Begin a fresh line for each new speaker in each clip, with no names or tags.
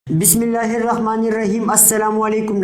بسم اللہ الرحمن الرحیم۔ السلام علیکم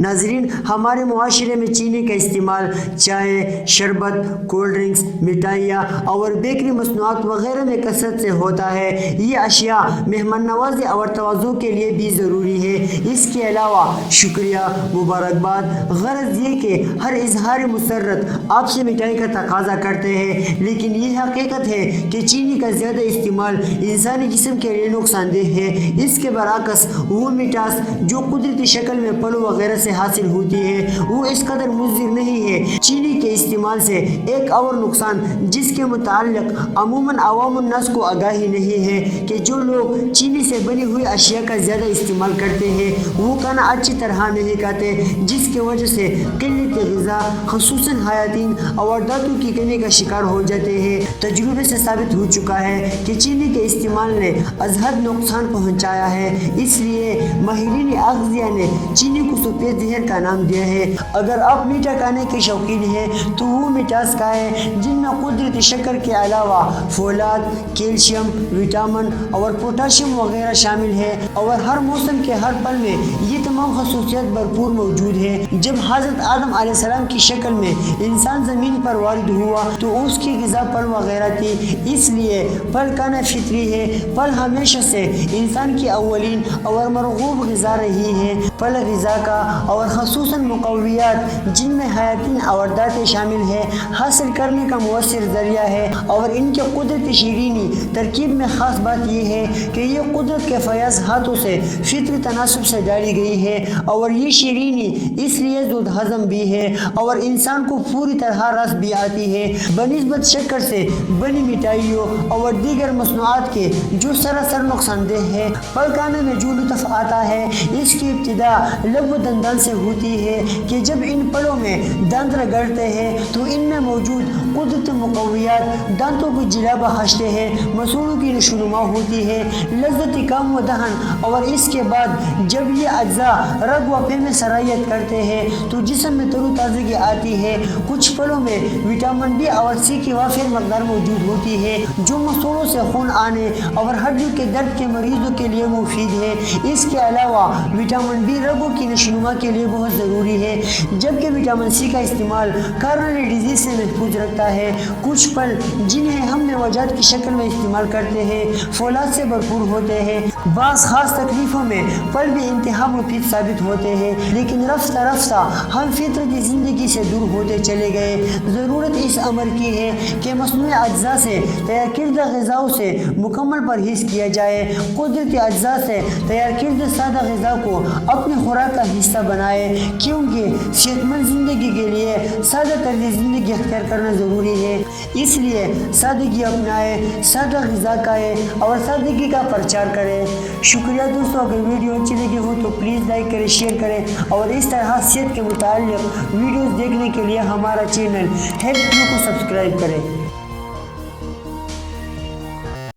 ناظرین، ہمارے معاشرے میں چینی کا استعمال چائے، شربت، کولڈ ڈرنکس، مٹھائیاں اور بیکری مصنوعات وغیرہ میں کثرت سے ہوتا ہے۔ یہ اشیاء مہمان نوازی اور تواضع کے لیے بھی ضروری ہے۔ اس کے علاوہ شکریہ، مبارکباد، غرض یہ کہ ہر اظہار مسرت آپ سے مٹھائی کا تقاضا کرتے ہیں، لیکن یہ حقیقت ہے کہ چینی کا زیادہ استعمال انسانی جسم کے لیے نقصان دہ ہے۔ اس کے برعکس وہ مٹھاس جو قدرتی شکل میں پھلوں وغیرہ سے حاصل ہوتی ہے وہ اس قدر مضر نہیں ہے۔ چینی کے استعمال سے ایک اور نقصان جس کے متعلق عموماً عوام الناس کو آگاہی نہیں ہے کہ جو لوگ چینی سے بنی ہوئی اشیاء کا زیادہ استعمال کرتے ہیں وہ کھانا اچھی طرح نہیں کھاتے، جس کی وجہ سے قلت غذا خصوصاً حیاتین اور دانتوں کی کمی کا شکار ہو جاتے ہیں۔ تجربے سے ثابت ہو چکا ہے کہ چینی کے استعمال نے از حد نقصان پہنچایا ہے، اس لیے ماہرین اغذیہ نے چینی کو سفید زہر کا نام دیا ہے۔ اگر آپ میٹھا کھانے کے شوقین ہیں تو وہ مٹھاس کھائیں جن میں قدرتی شکر کے علاوہ فولاد، کیلشیم، وٹامن اور پوٹاشیم وغیرہ شامل ہے، اور ہر موسم کے ہر پھل میں یہ تمام خصوصیات بھرپور موجود ہے۔ جب حضرت آدم علیہ السلام کی شکل میں انسان زمین پر وارد ہوا تو اس کی غذا پھل وغیرہ تھی، اس لیے پھل کھانا فطری ہے۔ پھل ہمیشہ سے انسان کی اولین اور مرغوب غذا رہی ہے۔ پھل غذا کا اور خصوصاً مقویات جن میں حیاتین اور دانتیں شامل ہیں حاصل کرنے کا مؤثر ذریعہ ہے، اور ان کے قدرتی شیرینی ترکیب میں خاص بات یہ ہے کہ یہ قدرت کے فیاض ہاتھوں سے فطری تناسب سے ڈالی گئی ہے، اور یہ شیرینی اس لیے زود ہضم بھی ہے اور انسان کو پوری طرح رس بھی آتی ہے بنسبت شکر سے بنی مٹھائیوں اور دیگر مصنوعات کے جو سراسر نقصان دہ ہے۔ پھل کھانے میں جو لطف آتا ہے اس کی ابتدا لب و دندان سے ہوتی ہے کہ جب ان پھلوں میں دانت رگڑتے ہیں تو ان میں موجود قدرتی مقویات دانتوں کو جلا بخشتے ہیں، مسوڑوں کی نشوونما ہوتی ہے، لذت کام و دہن، اور اس کے بعد جب یہ اجزاء رگ و پے میں سرایت کرتے ہیں تو جسم میں تر و تازگی آتی ہے۔ کچھ پھلوں میں وٹامن بی اور سی کی وافر مقدار موجود ہوتی ہے جو مسوڑوں سے خون آنے اور ہڈیوں کے درد کے مریضوں کے لیے مفید ہے۔ اس کے علاوہ وٹامن بی رگوں کی نشوونما کے لیے بہت ضروری ہے، جبکہ وٹامن سی کا استعمال کارنری ڈیزیز سے محفوظ رکھتا ہے۔ کچھ پھل جنہیں ہم میوجات کی شکل میں استعمال کرتے ہیں فولاد سے بھرپور ہوتے ہیں۔ بعض خاص تکلیفوں میں پھل بھی انتہا مفید ثابت ہوتے ہیں، لیکن رفتہ رفتہ ہم فطرتی زندگی سے دور ہوتے چلے گئے۔ ضرورت اس امر کی ہے کہ مصنوعی اجزاء سے تیار کردہ غذاؤں سے مکمل پرہیز کیا جائے۔ قدرتی اجزاء سے تیار کردہ سادہ غذا کو اپنی خوراک کا حصہ بنائے، کیونکہ صحت مند زندگی کے لیے سادہ طرز زندگی اختیار کرنا ضروری ہے۔ اس لیے سادگی اپنائیں، سادہ غذا کھائیں اور سادگی کا پرچار کریں۔ شکریہ دوستوں، اگر ویڈیو اچھی لگی ہو تو پلیز لائک کریں، شیئر کریں، اور اس طرح صحت کے متعلق ویڈیوز دیکھنے کے لیے ہمارا چینل ہیلتھ کیو کو سبسکرائب کریں۔